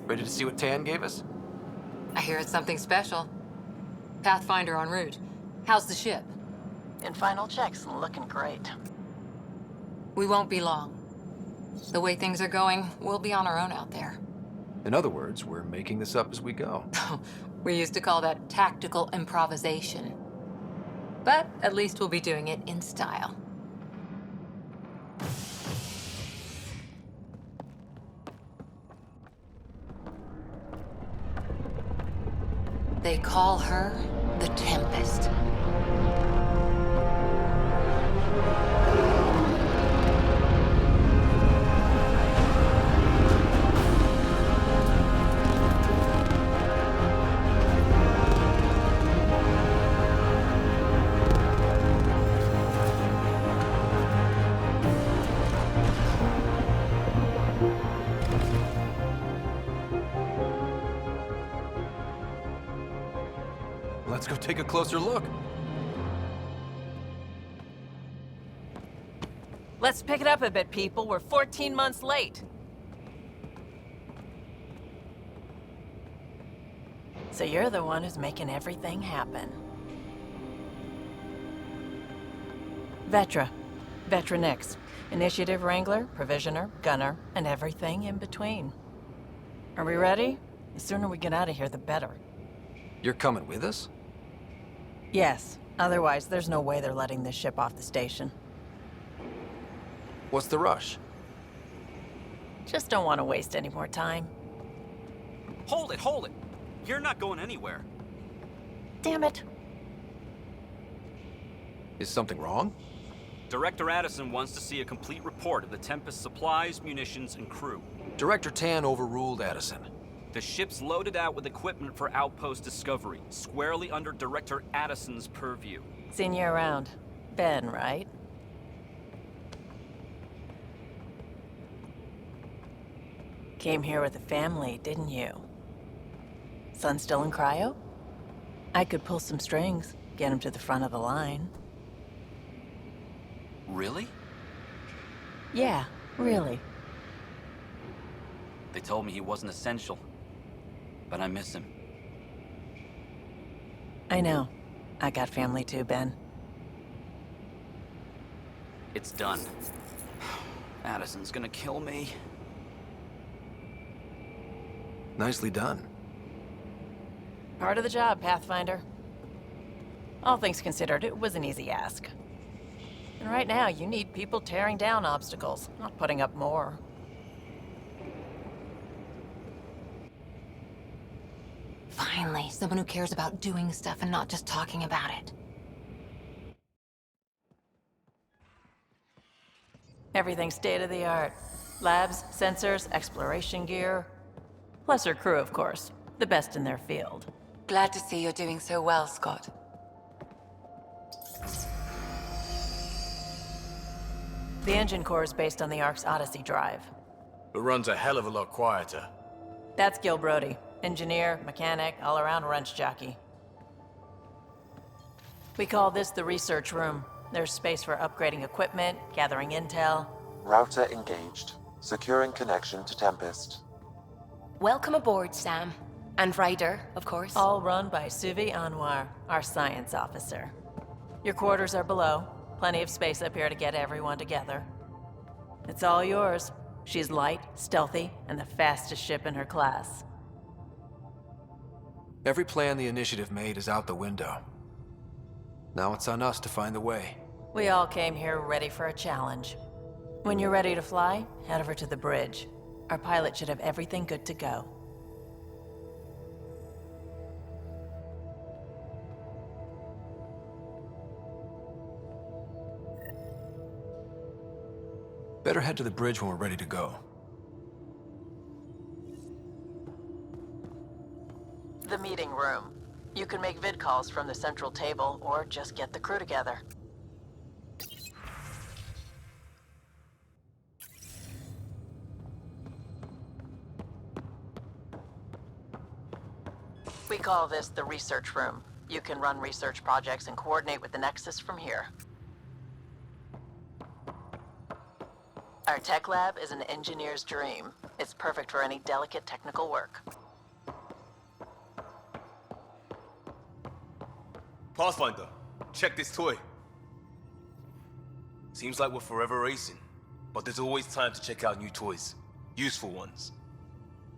Ready to see what Tan gave us? I hear it's something special. Pathfinder en route. How's the ship? In final checks and looking great. We won't be long. The way things are going, we'll be on our own out there. In other words, we're making this up as we go. We used to call that tactical improvisation. But at least we'll be doing it in style. They call her the Tempest. Let's go take a closer look. Let's pick it up a bit, people. We're 14 months late. So you're the one who's making everything happen. Vetra. Vetra Nix. Initiative Wrangler, Provisioner, Gunner, and everything in between. Are we ready? The sooner we get out of here, the better. You're coming with us? Yes. Otherwise, there's no way they're letting this ship off the station. What's the rush? Just don't want to waste any more time. Hold it, hold it! You're not going anywhere. Damn it. Is something wrong? Director Addison wants to see a complete report of the Tempest supplies, munitions, and crew. Director Tan overruled Addison. The ship's loaded out with equipment for outpost discovery, squarely under Director Addison's purview. Seen you around. Ben, right? Came here with a family, didn't you? Son still in cryo? I could pull some strings, get him to the front of the line. Really? Yeah, really. They told me he wasn't essential, but I miss him. I know. I got family too, Ben. It's done. Addison's gonna kill me. Nicely done. Part of the job, Pathfinder. All things considered, it was an easy ask. And right now, you need people tearing down obstacles, not putting up more. Finally, someone who cares about doing stuff and not just talking about it. Everything's state-of-the-art. Labs, sensors, exploration gear. Plus her crew, of course. The best in their field. Glad to see you're doing so well, Scott. The engine core is based on the Ark's Odyssey drive. It runs a hell of a lot quieter. That's Gil Brody. Engineer, mechanic, all-around wrench jockey. We call this the research room. There's space for upgrading equipment, gathering intel. Router engaged. Securing connection to Tempest. Welcome aboard, Sam. And Ryder, of course. All run by Suvi Anwar, our science officer. Your quarters are below. Plenty of space up here to get everyone together. It's all yours. She's light, stealthy, and the fastest ship in her class. Every plan the Initiative made is out the window. Now it's on us to find the way. We all came here ready for a challenge. When you're ready to fly, head over to the bridge. Our pilot should have everything good to go. Better head to the bridge when we're ready to go. The meeting room. You can make vid calls from the central table, or just get the crew together. We call this the research room. You can run research projects and coordinate with the Nexus from here. Our tech lab is an engineer's dream. It's perfect for any delicate technical work. Pathfinder, check this toy. Seems like we're forever racing, but there's always time to check out new toys. Useful ones.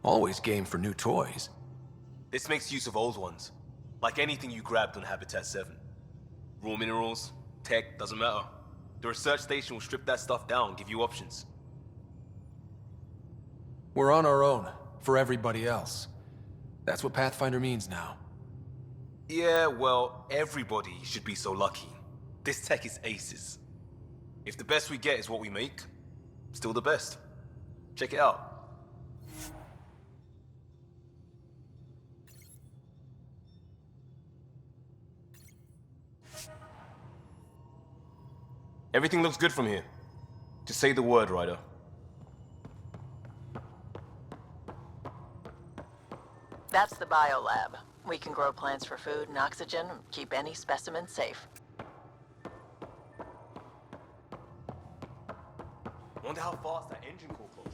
Always game for new toys. This makes use of old ones, like anything you grabbed on Habitat 7. Raw minerals, tech, doesn't matter. The research station will strip that stuff down and give you options. We're on our own, for everybody else. That's what Pathfinder means now. Yeah, well, everybody should be so lucky. This tech is aces. If the best we get is what we make, still the best. Check it out. Everything looks good from here. Just say the word, Ryder. That's the biolab. We can grow plants for food and oxygen, keep any specimen safe. Wonder how fast that engine core closing.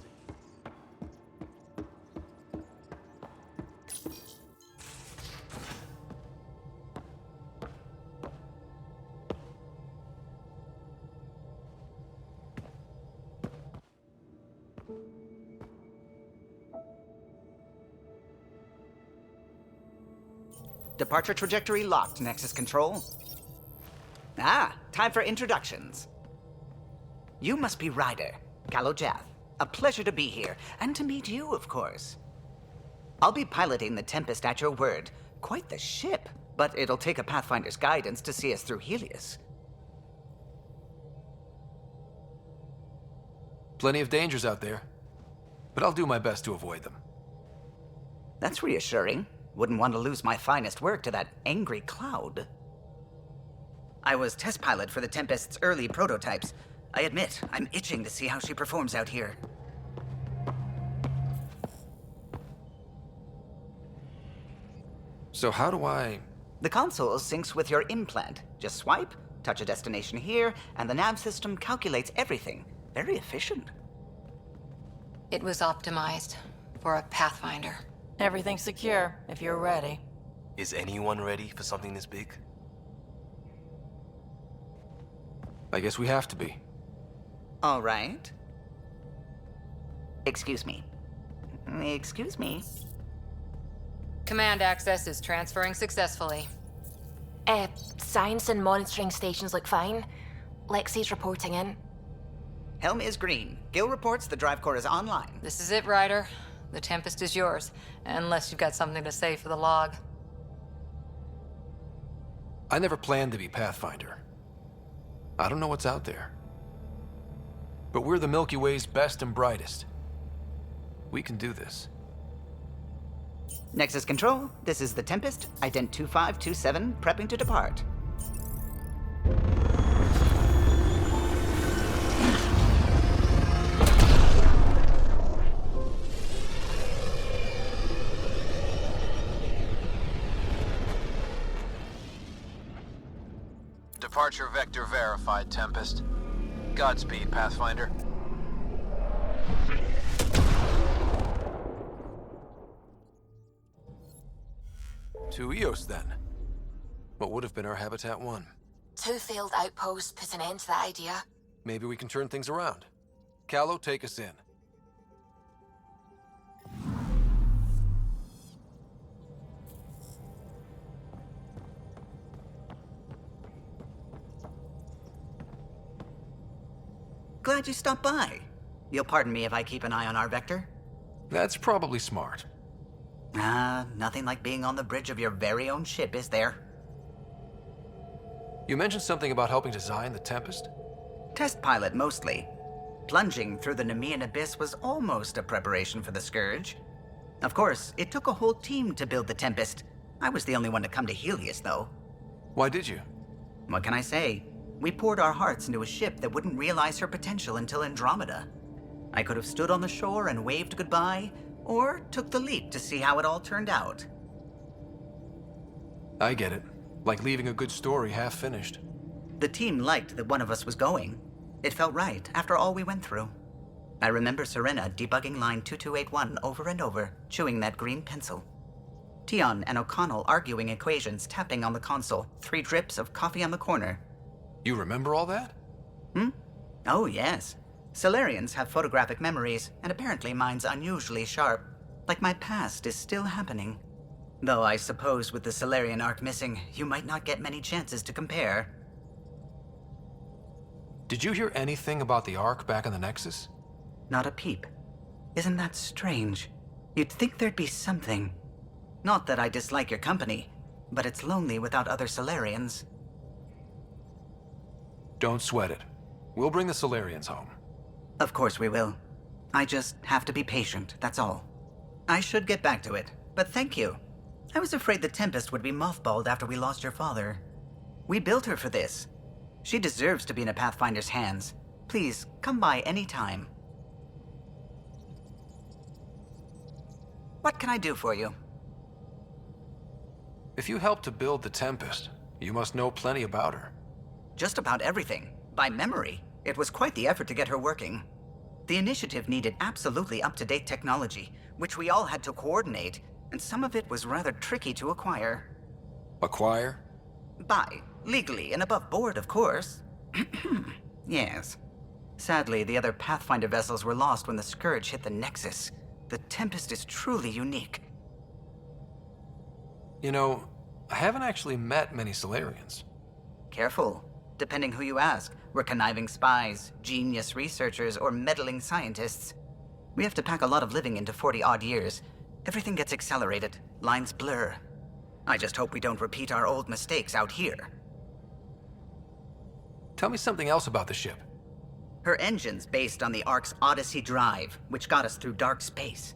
Departure trajectory locked, Nexus Control. Ah, time for introductions. You must be Ryder, Kallo. A pleasure to be here, and to meet you, of course. I'll be piloting the Tempest at your word. Quite the ship, but it'll take a Pathfinder's guidance to see us through Helios. Plenty of dangers out there, but I'll do my best to avoid them. That's reassuring. Wouldn't want to lose my finest work to that angry cloud. I was test pilot for the Tempest's early prototypes. I admit, I'm itching to see how she performs out here. So how do I... The console syncs with your implant. Just swipe, touch a destination here, and the nav system calculates everything. Very efficient. It was optimized for a Pathfinder. Everything's secure, if you're ready. Is anyone ready for something this big? I guess we have to be. All right. Excuse me. Excuse me. Command access is transferring successfully. Science and monitoring stations look fine. Lexi's reporting in. Helm is green. Gil reports the drive core is online. This is it, Ryder. The Tempest is yours, unless you've got something to say for the log. I never planned to be Pathfinder. I don't know what's out there. But we're the Milky Way's best and brightest. We can do this. Nexus Control, this is the Tempest, ident 2527, prepping to depart. Departure vector verified, Tempest. Godspeed, Pathfinder. To Eos, then. What would have been our Habitat 1? 2 failed outposts put an end to that idea. Maybe we can turn things around. Kallo, take us in. Glad you stopped by. You'll pardon me if I keep an eye on our vector? That's probably smart. Nothing like being on the bridge of your very own ship, is there? You mentioned something about helping design the Tempest? Test pilot, mostly. Plunging through the Nemean abyss was almost a preparation for the Scourge. Of course, it took a whole team to build the Tempest. I was the only one to come to Helios, though. Why did you? What can I say? We poured our hearts into a ship that wouldn't realize her potential until Andromeda. I could have stood on the shore and waved goodbye, or took the leap to see how it all turned out. I get it. Like leaving a good story half-finished. The team liked that one of us was going. It felt right after all we went through. I remember Serena debugging line 2281 over and over, chewing that green pencil. Tion and O'Connell arguing equations, tapping on the console, 3 drips of coffee on the corner. You remember all that? Oh, yes. Solarians have photographic memories, and apparently mine's unusually sharp. Like my past is still happening. Though I suppose with the Solarian arc missing, you might not get many chances to compare. Did you hear anything about the Ark back in the Nexus? Not a peep. Isn't that strange? You'd think there'd be something. Not that I dislike your company, but it's lonely without other Solarians. Don't sweat it. We'll bring the Solarians home. Of course we will. I just have to be patient, that's all. I should get back to it, but thank you. I was afraid the Tempest would be mothballed after we lost your father. We built her for this. She deserves to be in a Pathfinder's hands. Please, come by any time. What can I do for you? If you helped to build the Tempest, you must know plenty about her. Just about everything. By memory. It was quite the effort to get her working. The initiative needed absolutely up-to-date technology, which we all had to coordinate, and some of it was rather tricky to acquire. Acquire? Buy. Legally and above board, of course. Yes. Sadly, the other Pathfinder vessels were lost when the Scourge hit the Nexus. The Tempest is truly unique. You know, I haven't actually met many Solarians. Careful. Depending who you ask, we're conniving spies, genius researchers, or meddling scientists. We have to pack a lot of living into 40-odd years. Everything gets accelerated, lines blur. I just hope we don't repeat our old mistakes out here. Tell me something else about the ship. Her engine's based on the Ark's Odyssey drive, which got us through dark space.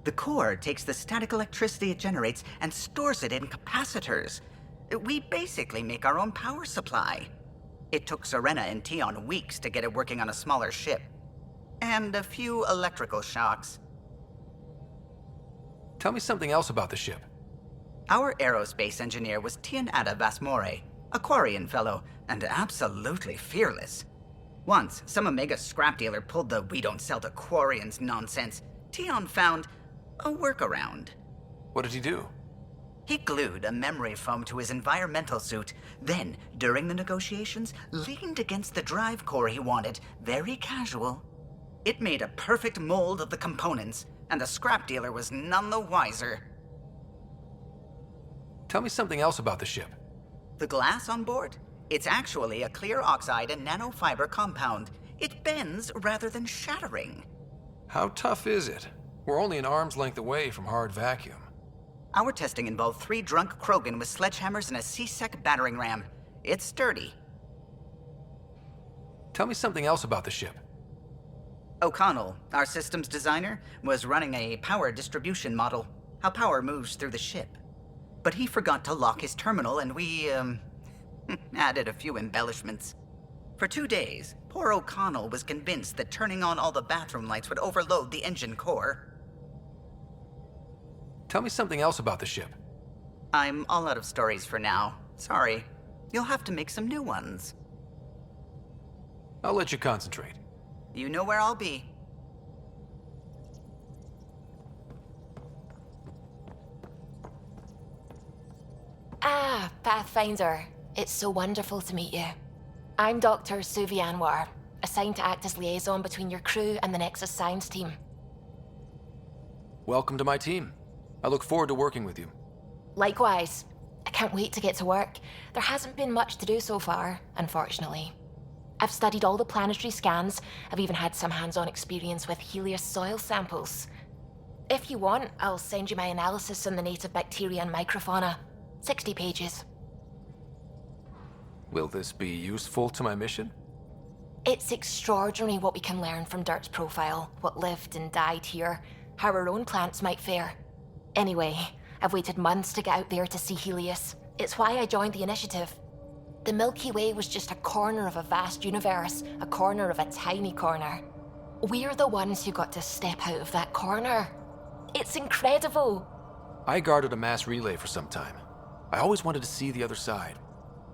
The core takes the static electricity it generates and stores it in capacitors. We basically make our own power supply. It took Serena and Tion weeks to get it working on a smaller ship. And a few electrical shocks. Tell me something else about the ship. Our aerospace engineer was Tianada Vasmore, a Quarian fellow, and absolutely fearless. Once, some Omega scrap dealer pulled the "we don't sell to Quarians" nonsense. Tion found a workaround. What did he do? He glued a memory foam to his environmental suit, then, during the negotiations, leaned against the drive core he wanted, very casual. It made a perfect mold of the components, and the scrap dealer was none the wiser. Tell me something else about the ship. The glass on board? It's actually a clear oxide and nanofiber compound. It bends rather than shattering. How tough is it? We're only an arm's length away from hard vacuum. Our testing involved 3 drunk Krogan with sledgehammers and a C-Sec battering ram. It's sturdy. Tell me something else about the ship. O'Connell, our systems designer, was running a power distribution model, how power moves through the ship. But he forgot to lock his terminal and we, added a few embellishments. For 2 days, poor O'Connell was convinced that turning on all the bathroom lights would overload the engine core. Tell me something else about the ship. I'm all out of stories for now. Sorry. You'll have to make some new ones. I'll let you concentrate. You know where I'll be. Ah, Pathfinder. It's so wonderful to meet you. I'm Dr. Suvi Anwar, assigned to act as liaison between your crew and the Nexus science team. Welcome to my team. I look forward to working with you. Likewise. I can't wait to get to work. There hasn't been much to do so far, unfortunately. I've studied all the planetary scans. I've even had some hands-on experience with Helios soil samples. If you want, I'll send you my analysis on the native bacteria and microfauna. 60 pages. Will this be useful to my mission? It's extraordinary what we can learn from Dirt's profile, what lived and died here, how our own plants might fare. Anyway, I've waited months to get out there to see Helios. It's why I joined the initiative. The Milky Way was just a corner of a vast universe, a corner of a tiny corner. We're the ones who got to step out of that corner. It's incredible. I guarded a mass relay for some time. I always wanted to see the other side.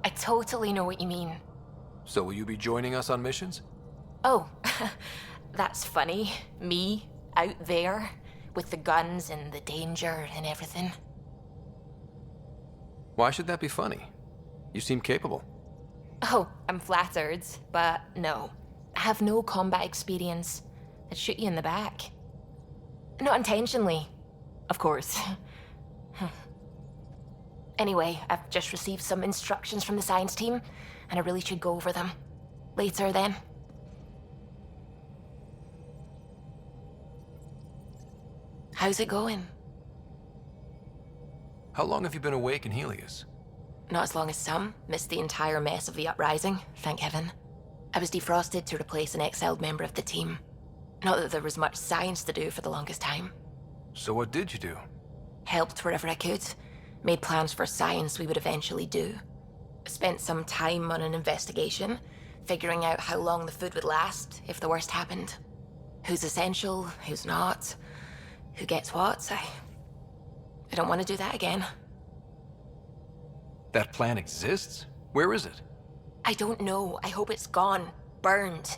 I totally know what you mean. So will you be joining us on missions? Oh, That's funny. Me, out there, with the guns and the danger and everything. Why should that be funny? You seem capable. Oh, I'm flattered, but no. I have no combat experience. I'd shoot you in the back. Not intentionally, of course. Anyway, I've just received some instructions from the science team, and I really should go over them. Later, then. How's it going? How long have you been awake in Helios? Not as long as some. Missed the entire mess of the uprising, thank heaven. I was defrosted to replace an exiled member of the team. Not that there was much science to do for the longest time. So what did you do? Helped wherever I could. Made plans for science we would eventually do. Spent some time on an investigation, figuring out how long the food would last if the worst happened. Who's essential, who's not, who gets what. I don't want to do that again. That plan exists? Where is it? I don't know. I hope it's gone. Burned.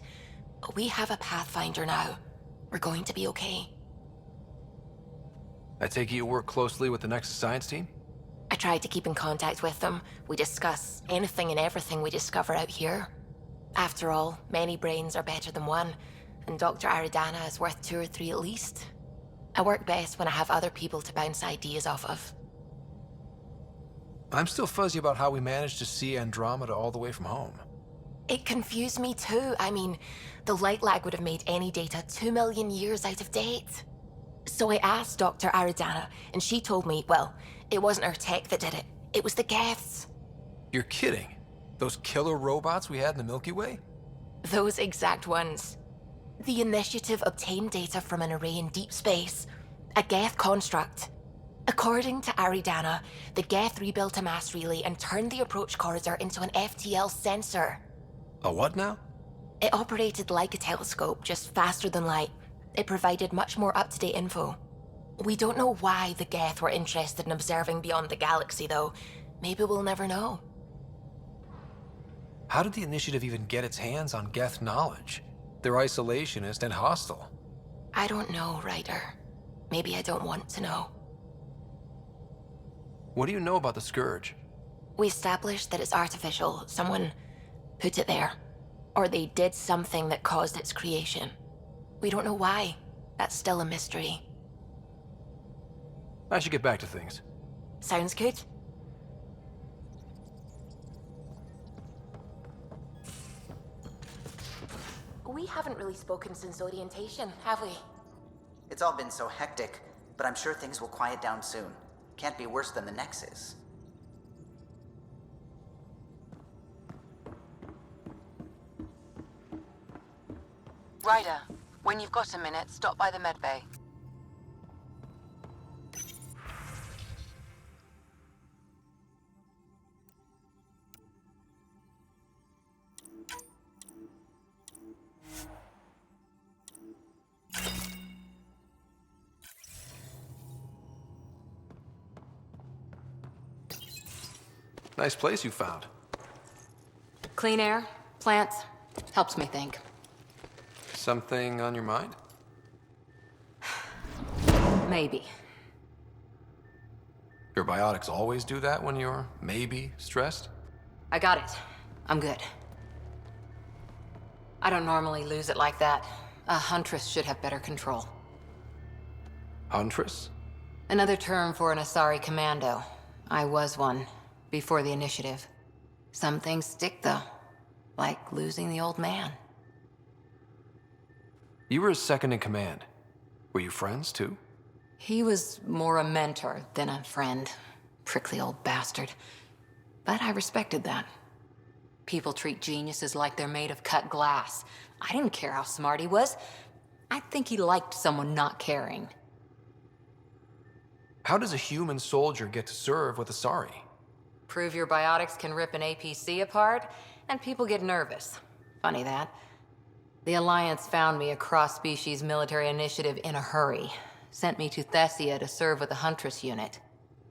We have a Pathfinder now. We're going to be okay. I take it you work closely with the Nexus science team? I tried to keep in contact with them. We discuss anything and everything we discover out here. After all, many brains are better than one, and Dr. Aridana is worth 2 or 3 at least. I work best when I have other people to bounce ideas off of. I'm still fuzzy about how we managed to see Andromeda all the way from home. It confused me too. I mean, the light lag would have made any data 2 million years out of date. So I asked Dr. Aridana, and she told me, well, it wasn't her tech that did it. It was the Geths. You're kidding. Those killer robots we had in the Milky Way? Those exact ones. The Initiative obtained data from an array in deep space, a Geth construct. According to Aridana, the Geth rebuilt a mass relay and turned the approach corridor into an FTL sensor. A what now? It operated like a telescope, just faster than light. It provided much more up-to-date info. We don't know why the Geth were interested in observing beyond the galaxy, though. Maybe we'll never know. How did the Initiative even get its hands on Geth knowledge? They're isolationist and hostile. I don't know, Ryder. Maybe I don't want to know. What do you know about the Scourge? We established that it's artificial. Someone put it there. Or they did something that caused its creation. We don't know why. That's still a mystery. I should get back to things. Sounds good. We haven't really spoken since orientation, have we? It's all been so hectic, but I'm sure things will quiet down soon. Can't be worse than the Nexus. Ryder, when you've got a minute, stop by the medbay. Nice place you found. Clean air, plants, helps me think. Something on your mind? Maybe. Your biotics always do that when you're maybe stressed? I got it. I'm good. I don't normally lose it like that. A huntress should have better control. Huntress? Another term for an Asari commando. I was one, before the initiative. Some things stick, though. Like losing the old man. You were his second in command. Were you friends, too? He was more a mentor than a friend. Prickly old bastard. But I respected that. People treat geniuses like they're made of cut glass. I didn't care how smart he was. I think he liked someone not caring. How does a human soldier get to serve with Asari? Prove your biotics can rip an APC apart, and people get nervous. Funny that. The Alliance found me a cross-species military initiative in a hurry. Sent me to Thessia to serve with the Huntress unit.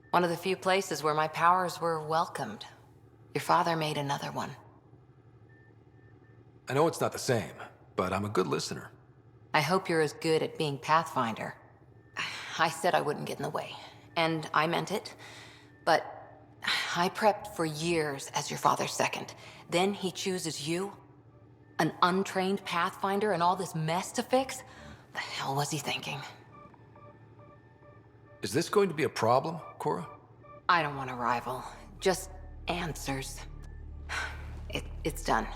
One of the few places where my powers were welcomed. Your father made another one. I know it's not the same, but I'm a good listener. I hope you're as good at being Pathfinder. I said I wouldn't get in the way, and I meant it. But I prepped for years as your father's second. Then he chooses you? An untrained Pathfinder and all this mess to fix? The hell was he thinking? Is this going to be a problem, Cora? I don't want a rival. Just answers. It's done.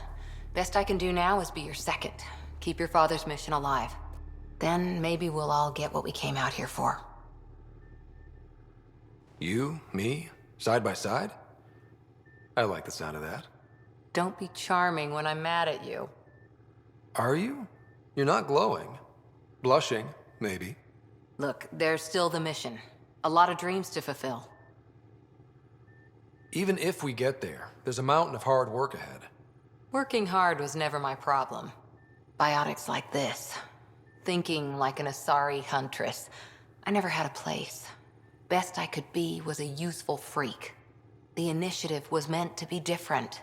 Best I can do now is be your second. Keep your father's mission alive. Then maybe we'll all get what we came out here for. You, me, side by side? I like the sound of that. Don't be charming when I'm mad at you. Are you? You're not glowing. Blushing, maybe. Look, there's still the mission. A lot of dreams to fulfill. Even if we get there, there's a mountain of hard work ahead. Working hard was never my problem. Biotics like this. Thinking like an Asari huntress. I never had a place. Best I could be was a useful freak. The initiative was meant to be different.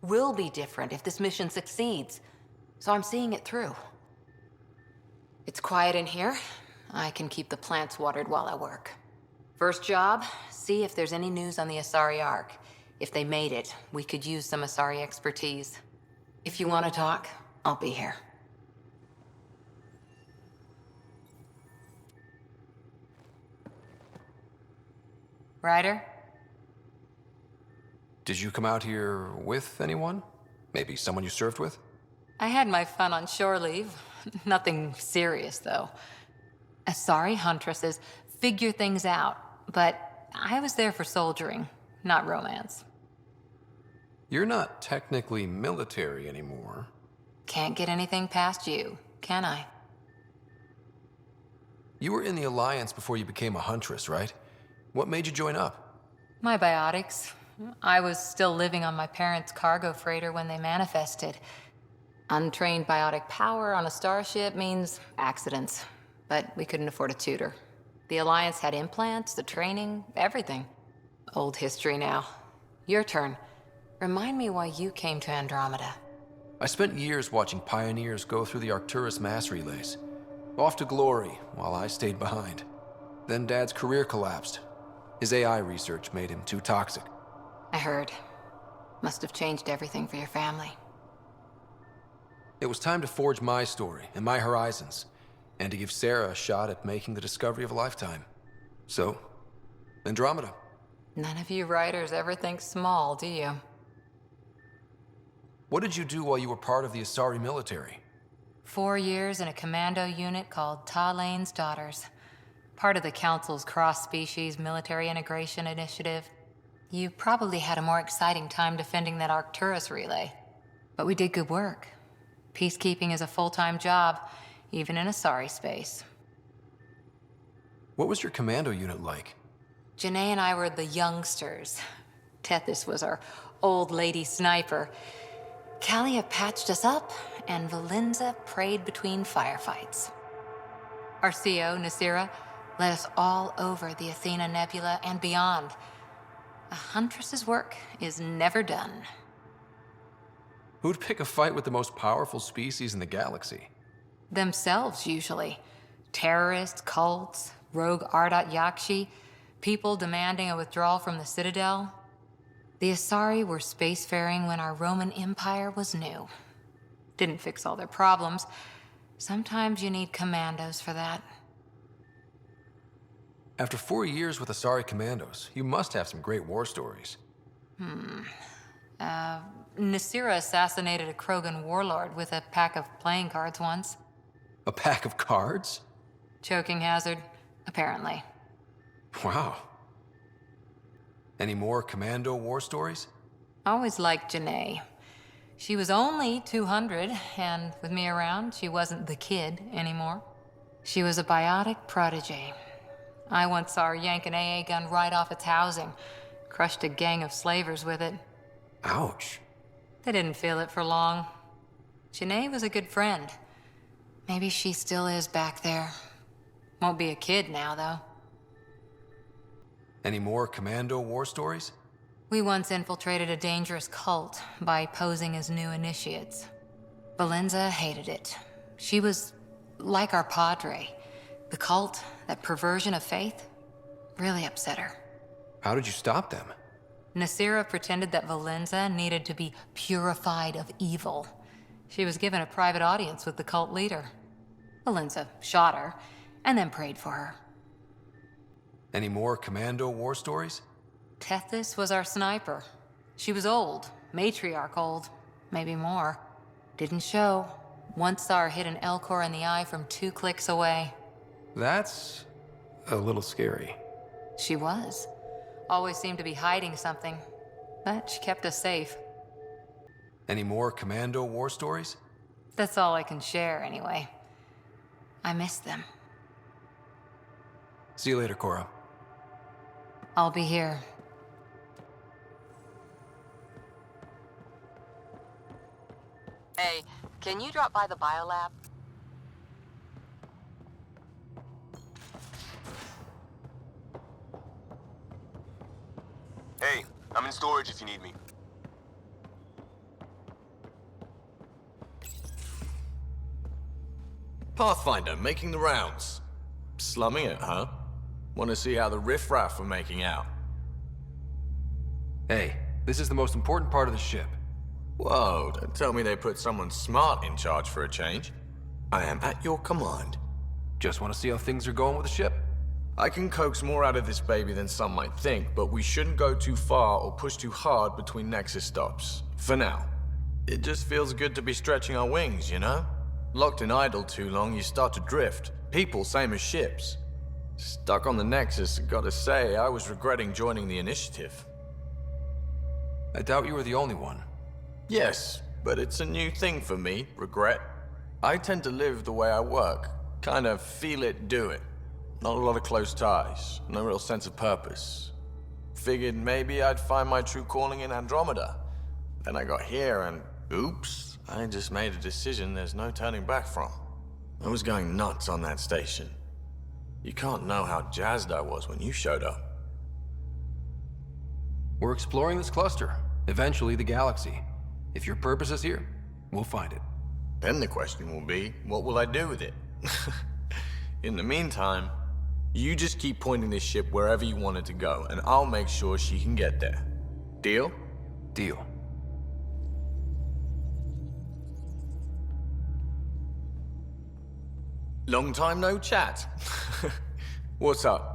Will be different if this mission succeeds. So I'm seeing it through. It's quiet in here. I can keep the plants watered while I work. First job, see if there's any news on the Asari Ark. If they made it, we could use some Asari expertise. If you want to talk, I'll be here. Ryder? Did you come out here with anyone? Maybe someone you served with? I had my fun on shore leave. Nothing serious, though. Asari huntresses figure things out, but I was there for soldiering, not romance. You're not technically military anymore. Can't get anything past you, can I? You were in the Alliance before you became a huntress, right? What made you join up? My biotics. I was still living on my parents' cargo freighter when they manifested. Untrained biotic power on a starship means accidents, but we couldn't afford a tutor. The Alliance had implants, the training, everything. Old history now. Your turn. Remind me why you came to Andromeda. I spent years watching pioneers go through the Arcturus mass relays. Off to glory, while I stayed behind. Then Dad's career collapsed. His AI research made him too toxic. I heard. Must have changed everything for your family. It was time to forge my story and my horizons, and to give Sarah a shot at making the discovery of a lifetime. So, Andromeda. None of you writers ever think small, do you? What did you do while you were part of the Asari military? 4 years in a commando unit called Talane's Daughters. Part of the Council's cross-species military integration initiative. You probably had a more exciting time defending that Arcturus relay. But we did good work. Peacekeeping is a full-time job, even in Asari space. What was your commando unit like? Janae and I were the youngsters. Tethys was our old lady sniper. Kalia patched us up, and Valenza prayed between firefights. Our CO, Nasira, led us all over the Athena Nebula and beyond. A huntress's work is never done. Who'd pick a fight with the most powerful species in the galaxy? Themselves, usually. Terrorists, cults, rogue Ardat Yakshi, people demanding a withdrawal from the Citadel. The Asari were spacefaring when our Roman Empire was new. Didn't fix all their problems. Sometimes you need commandos for that. After 4 years with Asari commandos, you must have some great war stories. Nasira assassinated a Krogan warlord with a pack of playing cards once. A pack of cards? Choking hazard, apparently. Wow. Any more commando war stories? Always liked Janae. She was only 200, and with me around, she wasn't the kid anymore. She was a biotic protege. I once saw her yank an AA gun right off its housing, crushed a gang of slavers with it. Ouch. They didn't feel it for long. Janae was a good friend. Maybe she still is back there. Won't be a kid now, though. Any more commando war stories? We once infiltrated a dangerous cult by posing as new initiates. Valenza hated it. She was like our padre. The cult, that perversion of faith, really upset her. How did you stop them? Nasira pretended that Valenza needed to be purified of evil. She was given a private audience with the cult leader. Valenza shot her, and then prayed for her. Any more commando war stories? Tethys was our sniper. She was old, matriarch old, maybe more. Didn't show. Once saw her hit an Elcor in the eye from 2 clicks away. That's a little scary. She was. Always seemed to be hiding something, but she kept us safe. Any more commando war stories? That's all I can share, anyway. I miss them. See you later, Cora. I'll be here. Hey, can you drop by the biolab? Hey, I'm in storage if you need me. Pathfinder, making the rounds. Slumming it, huh? Want to see how the riffraff are making out? Hey, this is the most important part of the ship. Whoa, don't tell me they put someone smart in charge for a change. I am at your command. Just want to see how things are going with the ship. I can coax more out of this baby than some might think, but we shouldn't go too far or push too hard between Nexus stops. For now. It just feels good to be stretching our wings, you know? Locked in idle too long, you start to drift. People, same as ships. Stuck on the Nexus, gotta say, I was regretting joining the initiative. I doubt you were the only one. Yes, but it's a new thing for me, regret. I tend to live the way I work. Kind of feel it, do it. Not a lot of close ties, no real sense of purpose. Figured maybe I'd find my true calling in Andromeda. Then I got here and, oops, I just made a decision there's no turning back from. I was going nuts on that station. You can't know how jazzed I was when you showed up. We're exploring this cluster, eventually the galaxy. If your purpose is here, we'll find it. Then the question will be, what will I do with it? In the meantime, you just keep pointing this ship wherever you want it to go, and I'll make sure she can get there. Deal? Deal. Long time no chat. What's up?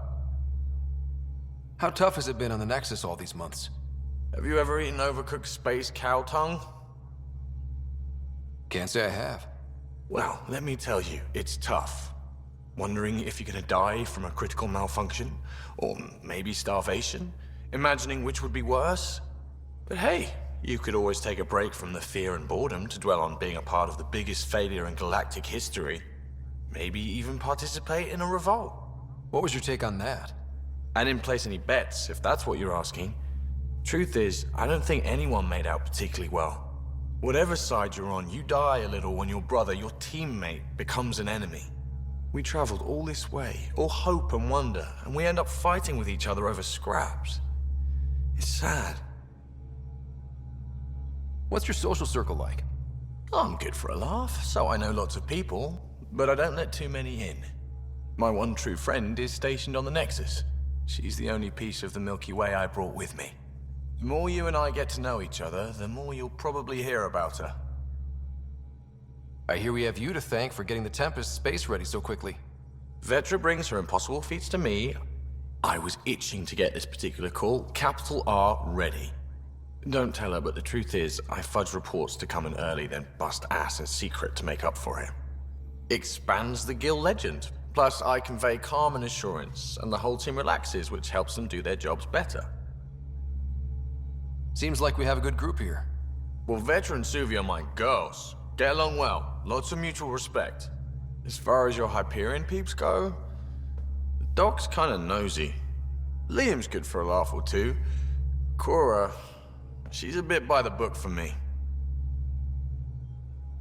How tough has it been on the Nexus all these months? Have you ever eaten overcooked space cow tongue? Can't say I have. Well, let me tell you, it's tough. Wondering if you're gonna die from a critical malfunction, or maybe starvation, imagining which would be worse. But hey, you could always take a break from the fear and boredom to dwell on being a part of the biggest failure in galactic history. Maybe even participate in a revolt. What was your take on that? I didn't place any bets, if that's what you're asking. Truth is, I don't think anyone made out particularly well. Whatever side you're on, you die a little when your brother, your teammate, becomes an enemy. We traveled all this way, all hope and wonder, and we end up fighting with each other over scraps. It's sad. What's your social circle like? I'm good for a laugh, so I know lots of people, but I don't let too many in. My one true friend is stationed on the Nexus. She's the only piece of the Milky Way I brought with me. The more you and I get to know each other, the more you'll probably hear about her. I hear we have you to thank for getting the Tempest space ready so quickly. Vetra brings her impossible feats to me. I was itching to get this particular call, capital R, ready. Don't tell her, but the truth is, I fudge reports to come in early, then bust ass in secret to make up for it. Expands the guild legend. Plus, I convey calm and assurance, and the whole team relaxes, which helps them do their jobs better. Seems like we have a good group here. Well, Vetra and Suvi are my girls. Get along well, lots of mutual respect. As far as your Hyperion peeps go, the Doc's kinda nosy. Liam's good for a laugh or two. Cora, she's a bit by the book for me.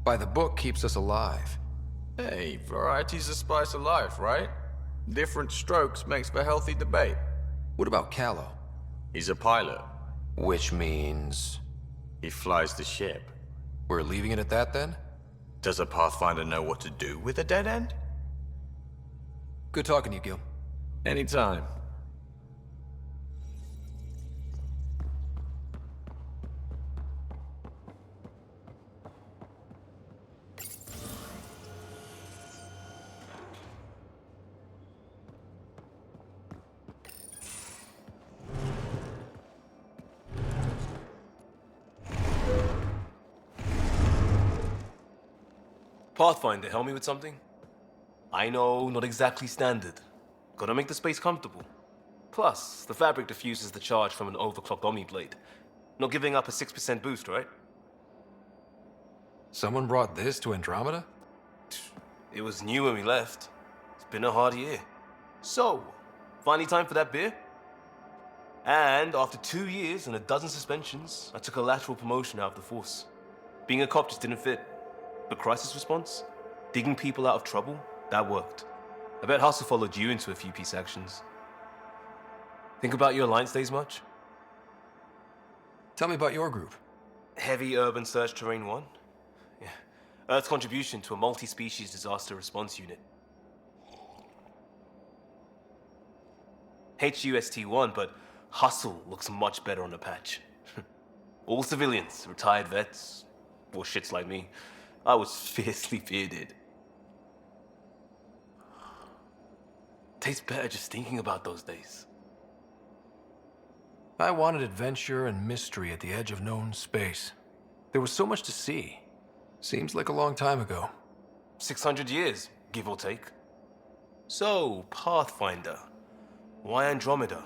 By the book keeps us alive. Hey, variety's the spice of life, right? Different strokes makes for healthy debate. What about Kallo? He's a pilot. Which means... he flies the ship. We're leaving it at that then? Does a Pathfinder know what to do with a dead end? Good talking to you, Gil. Anytime. Pathfinder, help me with something? I know, not exactly standard. Gotta make the space comfortable. Plus, the fabric diffuses the charge from an overclocked Omni blade. Not giving up a 6% boost, right? Someone brought this to Andromeda? It was new when we left. It's been a hard year. So, finally time for that beer? And after 2 years and a dozen suspensions, I took a lateral promotion out of the force. Being a cop just didn't fit. But crisis response? Digging people out of trouble? That worked. I bet Hustle followed you into a few peace actions. Think about your Alliance days much? Tell me about your group. Heavy Urban Search Terrain 1? Yeah. Earth's contribution to a multi-species disaster response unit. HUST-1, but Hustle looks much better on the patch. All civilians, retired vets, or shits like me. I was fiercely bearded. Tastes better just thinking about those days. I wanted adventure and mystery at the edge of known space. There was so much to see. Seems like a long time ago. 600 years, give or take. So, Pathfinder. Why Andromeda?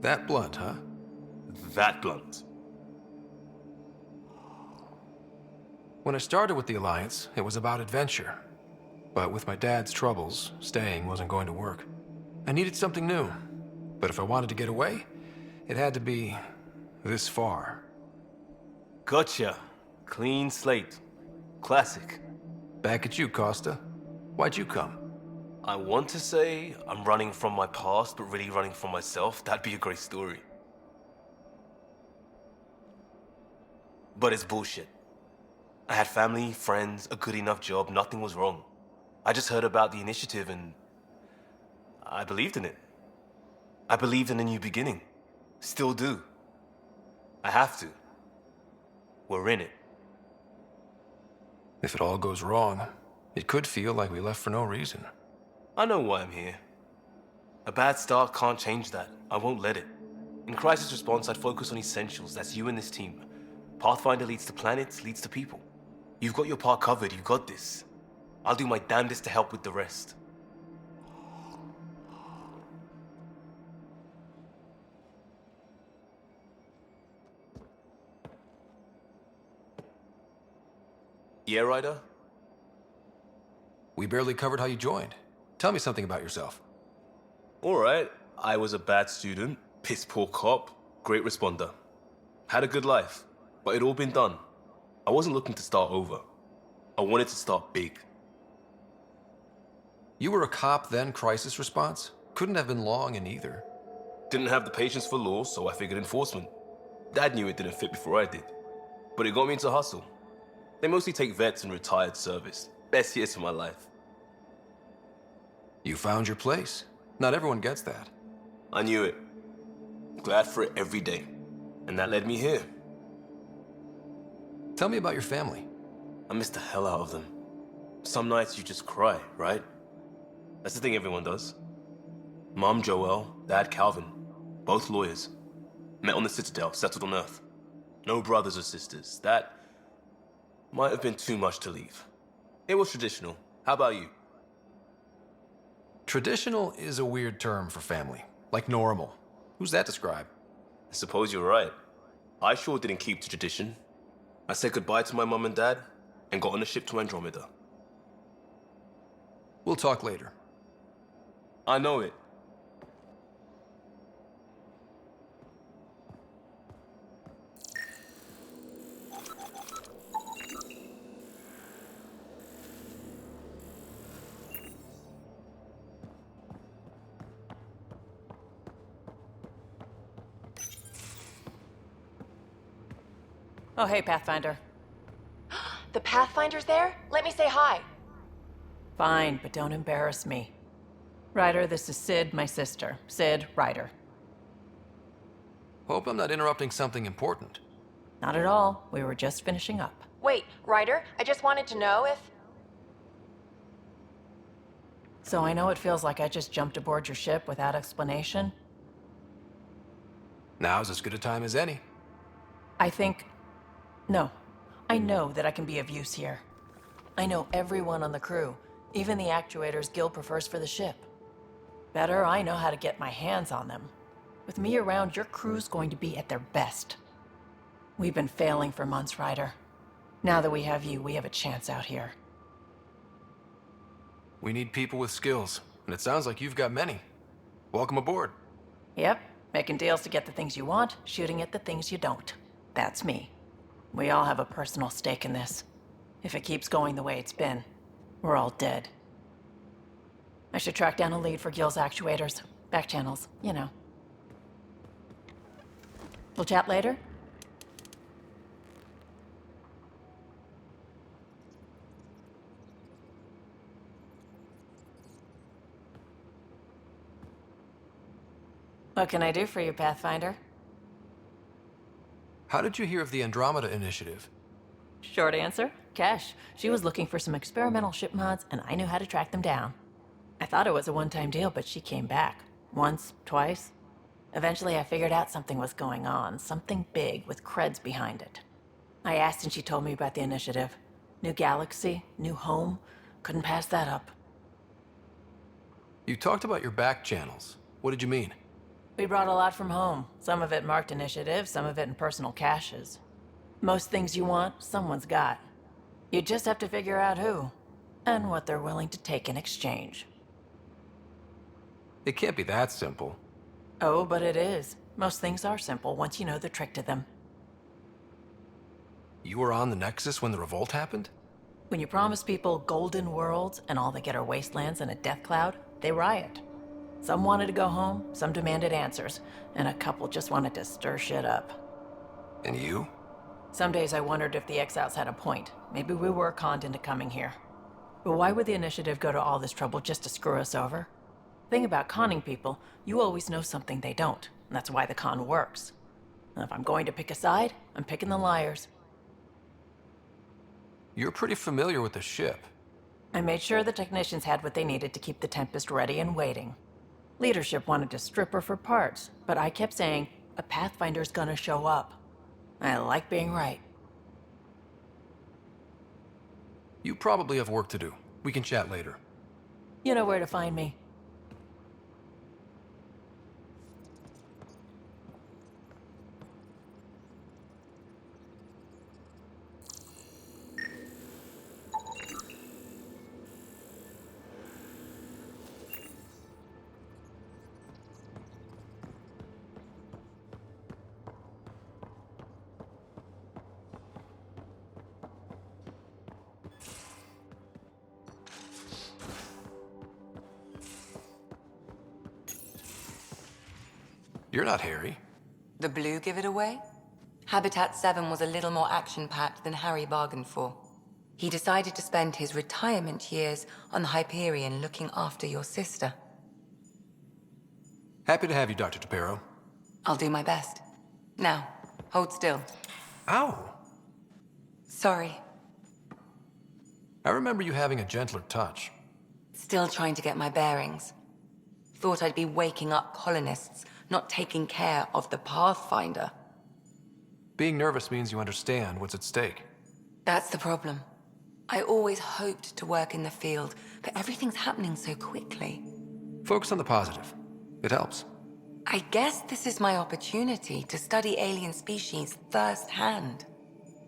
That blunt, huh? That blunt. When I started with the Alliance, it was about adventure. But with my dad's troubles, staying wasn't going to work. I needed something new. But if I wanted to get away, it had to be this far. Gotcha. Clean slate. Classic. Back at you, Costa. Why'd you come? I want to say I'm running from my past, but really running from myself. That'd be a great story. But it's bullshit. I had family, friends, a good enough job, nothing was wrong. I just heard about the initiative and I believed in it. I believed in a new beginning. Still do. I have to. We're in it. If it all goes wrong, it could feel like we left for no reason. I know why I'm here. A bad start can't change that. I won't let it. In crisis response, I'd focus on essentials. That's you and this team. Pathfinder leads to planets, leads to people. You've got your part covered, you've got this. I'll do my damnedest to help with the rest. Yeah, Ryder? We barely covered how you joined. Tell me something about yourself. Alright, I was a bad student, piss poor cop, great responder. Had a good life, but it'd all been done. I wasn't looking to start over. I wanted to start big. You were a cop, then crisis response? Couldn't have been long in either. Didn't have the patience for law, so I figured enforcement. Dad knew it didn't fit before I did. But it got me into hustle. They mostly take vets and retired service. Best years of my life. You found your place. Not everyone gets that. I knew it. Glad for it every day. And that led me here. Tell me about your family. I miss the hell out of them. Some nights you just cry, right? That's the thing everyone does. Mom Joelle, Dad Calvin. Both lawyers. Met on the Citadel, settled on Earth. No brothers or sisters. That might have been too much to leave. It was traditional. How about you? Traditional is a weird term for family. Like normal. Who's that describe? I suppose you're right. I sure didn't keep to tradition. I said goodbye to my mom and dad and got on a ship to Andromeda. We'll talk later. I know it. Oh, hey, Pathfinder. The Pathfinder's there? Let me say hi. Fine, but don't embarrass me. Ryder, this is Sid, my sister. Sid, Ryder. Hope I'm not interrupting something important. Not at all. We were just finishing up. Wait, Ryder, I just wanted to know if... So I know it feels like I just jumped aboard your ship without explanation. Now's as good a time as any. No. I know that I can be of use here. I know everyone on the crew, even the actuators Gil prefers for the ship. Better, I know how to get my hands on them. With me around, your crew's going to be at their best. We've been failing for months, Ryder. Now that we have you, we have a chance out here. We need people with skills, and it sounds like you've got many. Welcome aboard. Yep, making deals to get the things you want, shooting at the things you don't. That's me. We all have a personal stake in this. If it keeps going the way it's been, we're all dead. I should track down a lead for Gil's actuators. Back channels, you know. We'll chat later? What can I do for you, Pathfinder? How did you hear of the Andromeda initiative? Short answer, Cash. She was looking for some experimental ship mods, and I knew how to track them down. I thought it was a one-time deal, but she came back. Once, twice. Eventually, I figured out something was going on, something big with creds behind it. I asked and she told me about the initiative. New galaxy, new home. Couldn't pass that up. You talked about your back channels. What did you mean? We brought a lot from home. Some of it marked initiative, some of it in personal caches. Most things you want, someone's got. You just have to figure out who, and what they're willing to take in exchange. It can't be that simple. Oh, but it is. Most things are simple once you know the trick to them. You were on the Nexus when the revolt happened? When you promise people golden worlds and all they get are wastelands and a death cloud, they riot. Some wanted to go home, some demanded answers, and a couple just wanted to stir shit up. And you? Some days I wondered if the exiles had a point. Maybe we were conned into coming here. But why would the initiative go to all this trouble just to screw us over? Thing about conning people, you always know something they don't, and that's why the con works. And if I'm going to pick a side, I'm picking the liars. You're pretty familiar with the ship. I made sure the technicians had what they needed to keep the Tempest ready and waiting. Leadership wanted to strip her for parts, but I kept saying, a Pathfinder's gonna show up. I like being right. You probably have work to do. We can chat later. You know where to find me. You're not Harry. The blue give it away? Habitat 7 was a little more action-packed than Harry bargained for. He decided to spend his retirement years on the Hyperion looking after your sister. Happy to have you, Dr. Tapero. I'll do my best. Now, hold still. Ow! Sorry. I remember you having a gentler touch. Still trying to get my bearings. Thought I'd be waking up colonists, not taking care of the Pathfinder. Being nervous means you understand what's at stake. That's the problem. I always hoped to work in the field, but everything's happening so quickly. Focus on the positive. It helps. I guess this is my opportunity to study alien species firsthand.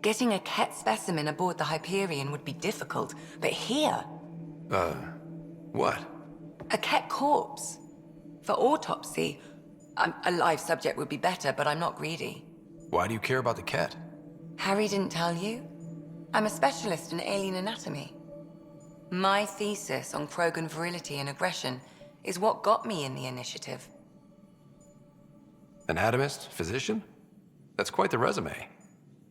Getting a Ket specimen aboard the Hyperion would be difficult, but here... What? A Ket corpse. For autopsy, a live subject would be better, but I'm not greedy. Why do you care about the Ket? Harry didn't tell you? I'm a specialist in alien anatomy. My thesis on Krogan virility and aggression is what got me in the initiative. Anatomist? Physician? That's quite the resume.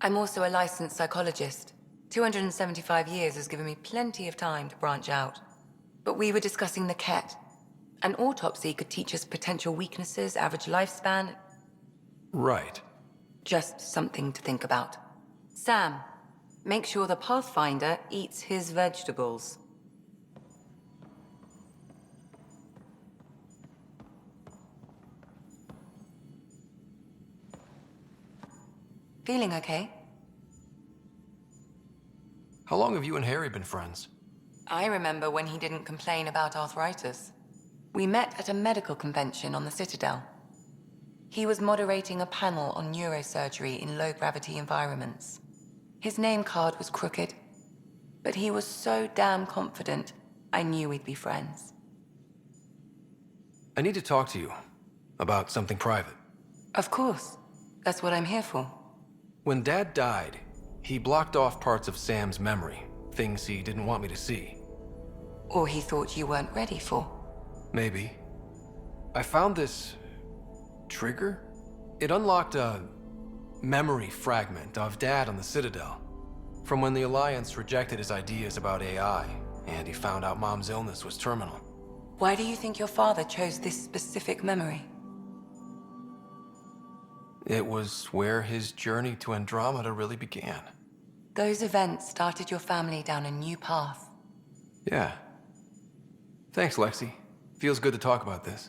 I'm also a licensed psychologist. 275 years has given me plenty of time to branch out. But we were discussing the Ket. An autopsy could teach us potential weaknesses, average lifespan. Right. Just something to think about. Sam, make sure the Pathfinder eats his vegetables. Feeling okay? How long have you and Harry been friends? I remember when he didn't complain about arthritis. We met at a medical convention on the Citadel. He was moderating a panel on neurosurgery in low-gravity environments. His name card was crooked, but he was so damn confident, I knew we'd be friends. I need to talk to you about something private. Of course. That's what I'm here for. When Dad died, he blocked off parts of Sam's memory, things he didn't want me to see. Or he thought you weren't ready for. Maybe. I found this trigger. It unlocked a memory fragment of Dad on the Citadel, from when the Alliance rejected his ideas about AI, and he found out Mom's illness was terminal. Why do you think your father chose this specific memory? It was where his journey to Andromeda really began. Those events started your family down a new path. Yeah. Thanks, Lexi. Feels good to talk about this.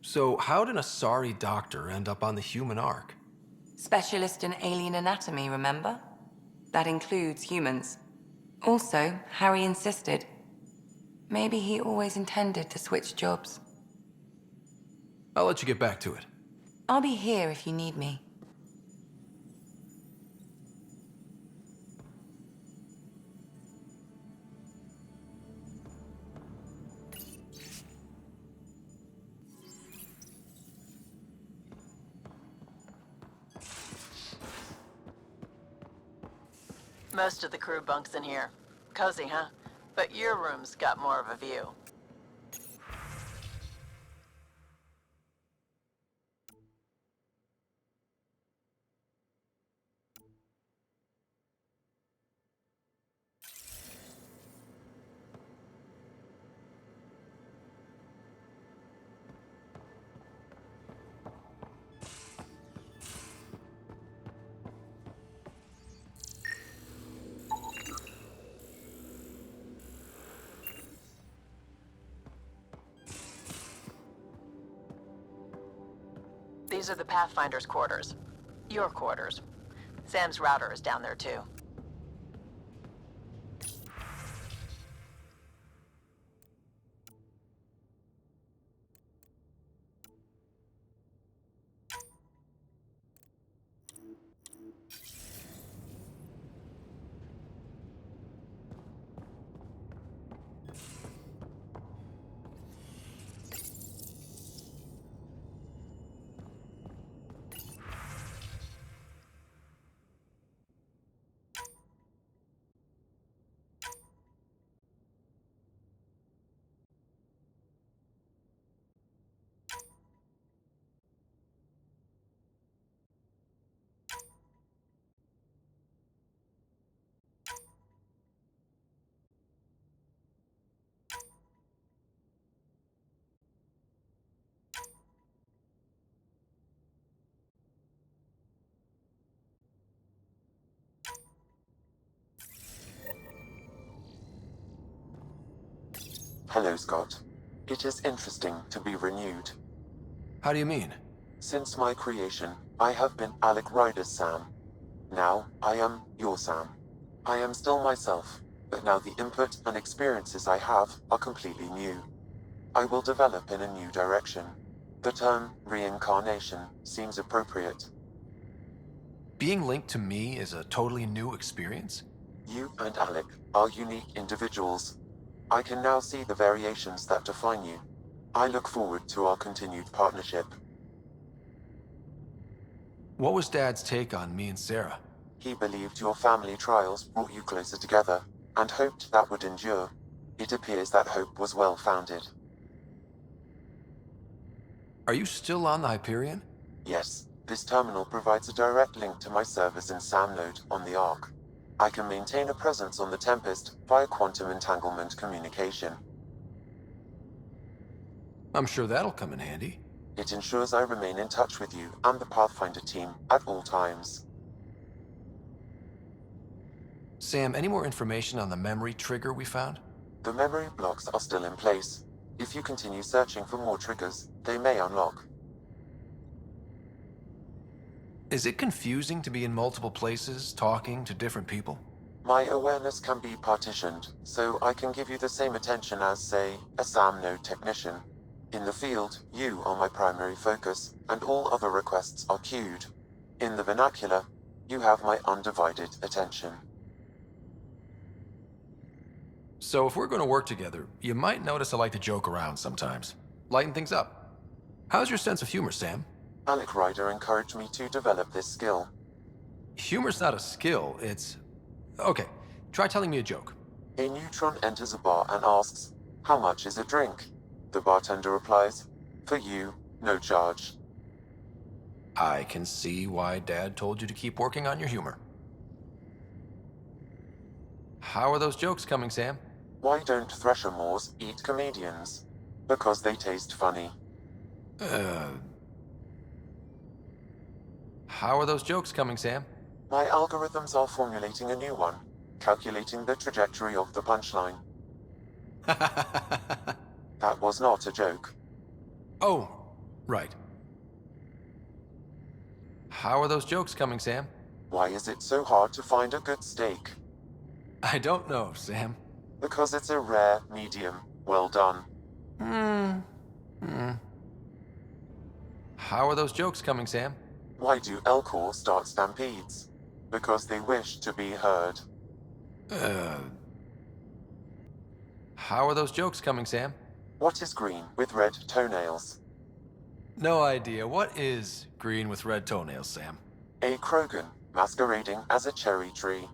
So, how did a sorry doctor end up on the human Ark? Specialist in alien anatomy, remember? That includes humans. Also, Harry insisted. Maybe he always intended to switch jobs. I'll let you get back to it. I'll be here if you need me. Most of the crew bunks in here. Cozy, huh? But your room's got more of a view. These are the Pathfinder's quarters. Your quarters. Sam's router is down there too. Hello, Scott. It is interesting to be renewed. How do you mean? Since my creation, I have been Alec Ryder's Sam. Now, I am your Sam. I am still myself, but now the input and experiences I have are completely new. I will develop in a new direction. The term reincarnation seems appropriate. Being linked to me is a totally new experience? You and Alec are unique individuals. I can now see the variations that define you. I look forward to our continued partnership. What was Dad's take on me and Sarah? He believed your family trials brought you closer together, and hoped that would endure. It appears that hope was well-founded. Are you still on the Hyperion? Yes, This terminal provides a direct link to my servers in SAM node on the Ark. I can maintain a presence on the Tempest via quantum entanglement communication. I'm sure that'll come in handy. It ensures I remain in touch with you and the Pathfinder team at all times. Sam, any more information on the memory trigger we found? The memory blocks are still in place. If you continue searching for more triggers, they may unlock. Is it confusing to be in multiple places, talking to different people? My awareness can be partitioned, so I can give you the same attention as, say, a SAM node technician. In the field, you are my primary focus, and all other requests are queued. In the vernacular, you have my undivided attention. So if we're going to work together, you might notice I like to joke around sometimes. Lighten things up. How's your sense of humor, Sam? Alec Ryder encouraged me to develop this skill. Humor's not a skill, it's... Okay, try telling me a joke. A neutron enters a bar and asks, "How much is a drink?" The bartender replies, "For you, no charge." I can see why Dad told you to keep working on your humor. How are those jokes coming, Sam? Why don't Thresher Moors eat comedians? Because they taste funny. How are those jokes coming, Sam? My algorithms are formulating a new one, calculating the trajectory of the punchline. That was not a joke. Oh, right. How are those jokes coming, Sam? Why is it so hard to find a good steak? I don't know, Sam. Because it's a rare medium. Well done. How are those jokes coming, Sam? Why do Elcor start stampedes? Because they wish to be heard. How are those jokes coming, Sam? What is green with red toenails? No idea. What is green with red toenails, Sam? A Krogan masquerading as a cherry tree.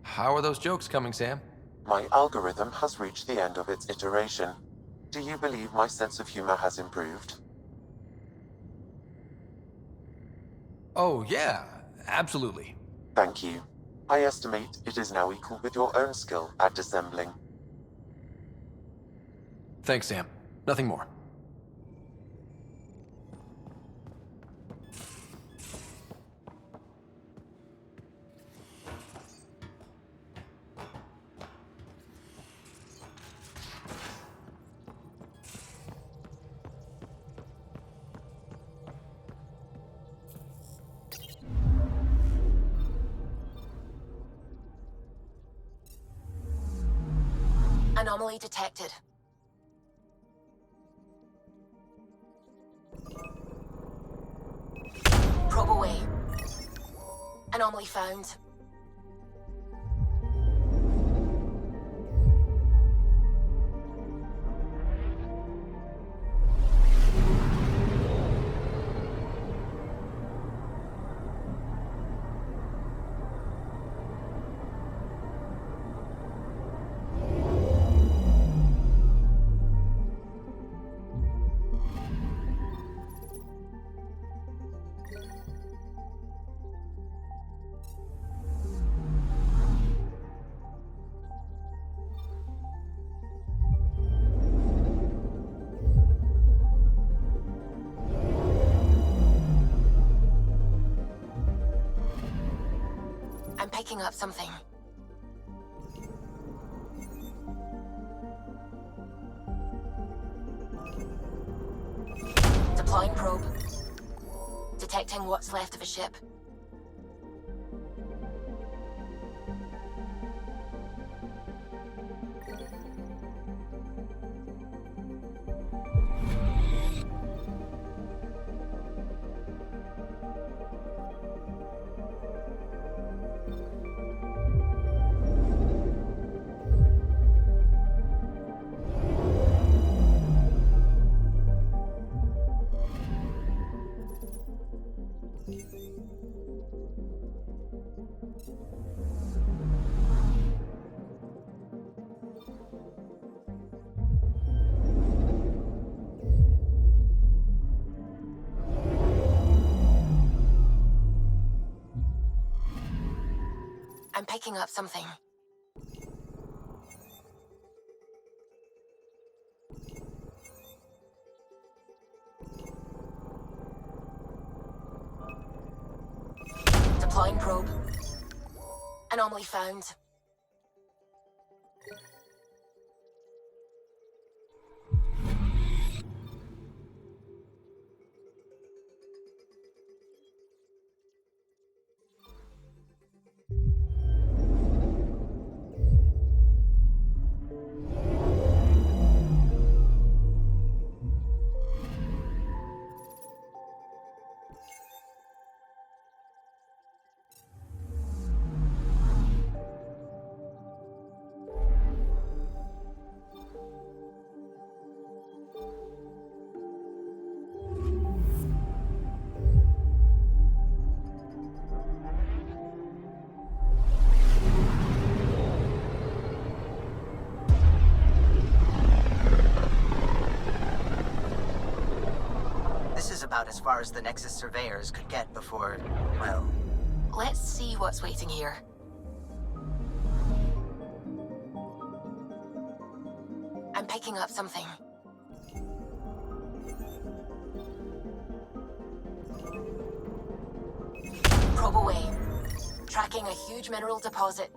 How are those jokes coming, Sam? My algorithm has reached the end of its iteration. Do you believe my sense of humor has improved? Oh, yeah. Absolutely. Thank you. I estimate it is now equal with your own skill at dissembling. Thanks, Sam. Nothing more. Anomaly detected. Probe away. Anomaly found. I'm picking up something. Deploying probe. Detecting what's left of a ship. picking up something. Deploying probe. Anomaly found. About as far as the Nexus surveyors could get before, well... Let's see what's waiting here. I'm picking up something. Probe away. Tracking a huge mineral deposit.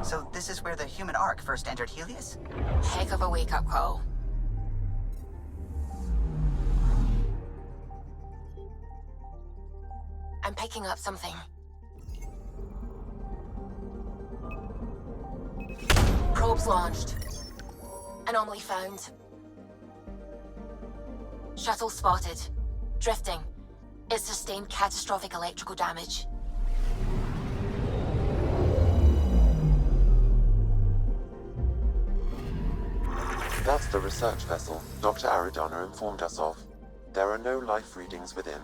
So this is where the human ark first entered Helios? Heck of a wake-up call. I'm picking up something. Probes launched. Anomaly found. Shuttle spotted. Drifting. It sustained catastrophic electrical damage. That's the research vessel Dr. Aridana informed us of. There are no life readings within.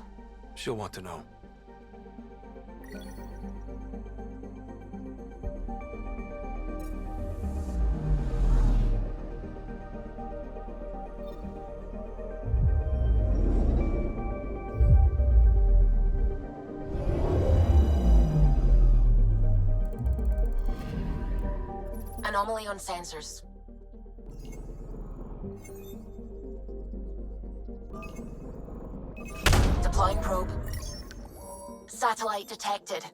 She'll want to know. Anomaly on sensors. Deploying probe. Satellite detected.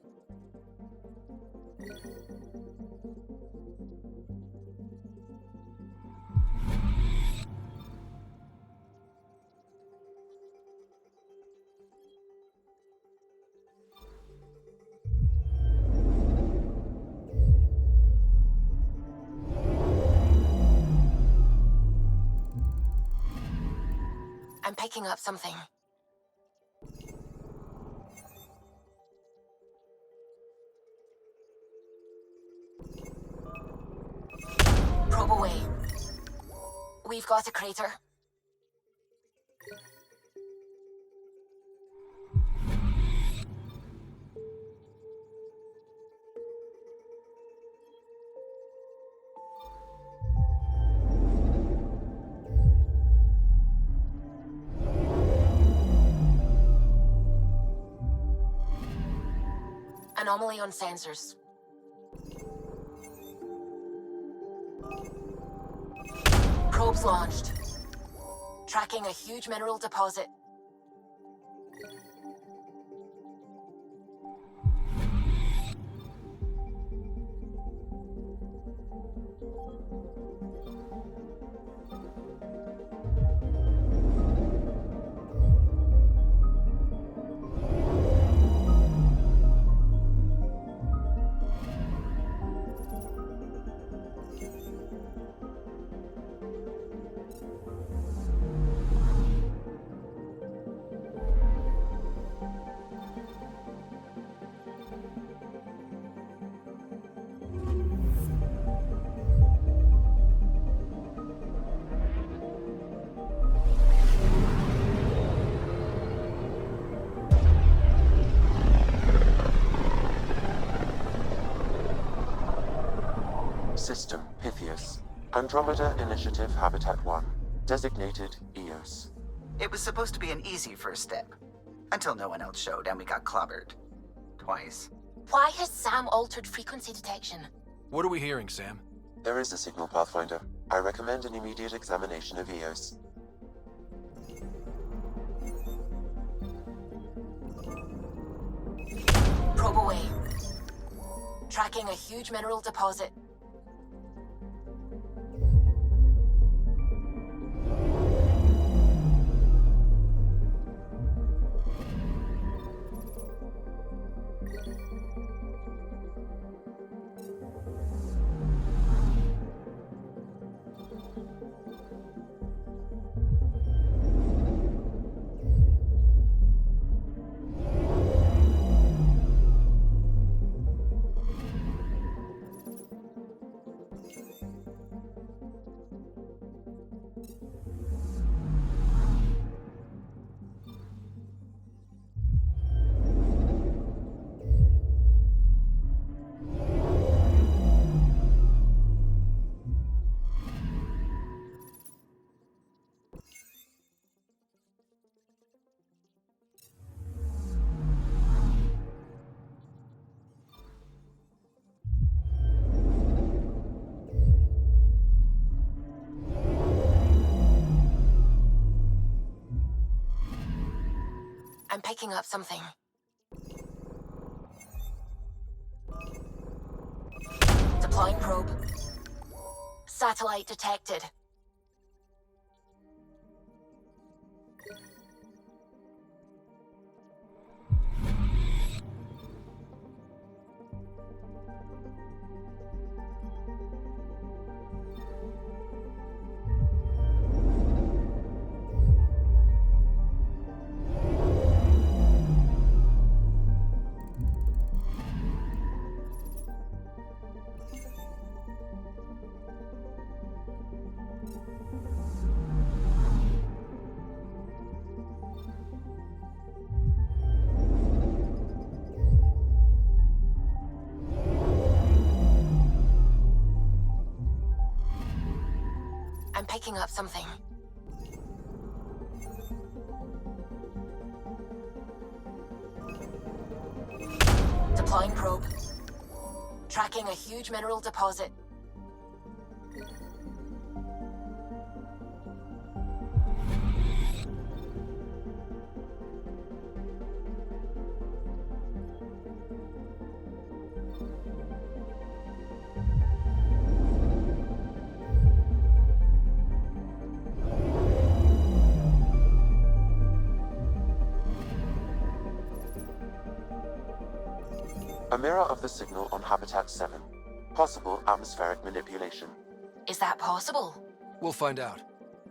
I'm picking up something. Probe away. We've got a crater. Anomaly on sensors. Probes launched. Tracking a huge mineral deposit. System Pythias. Andromeda Initiative Habitat 1. Designated EOS. It was supposed to be an easy first step. Until no one else showed and we got clobbered. Twice. Why has Sam altered frequency detection? What are we hearing, Sam? There is a signal, Pathfinder. I recommend an immediate examination of EOS. Probe away. Tracking a huge mineral deposit. I'm picking up something. Deploying probe. Satellite detected. I'm picking up something. Deploying probe. Tracking a huge mineral deposit. mirror of the signal on Habitat 7. Possible atmospheric manipulation. Is that possible? We'll find out.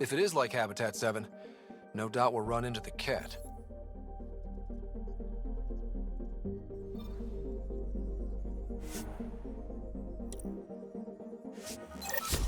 If it is like Habitat 7, no doubt we'll run into the cat.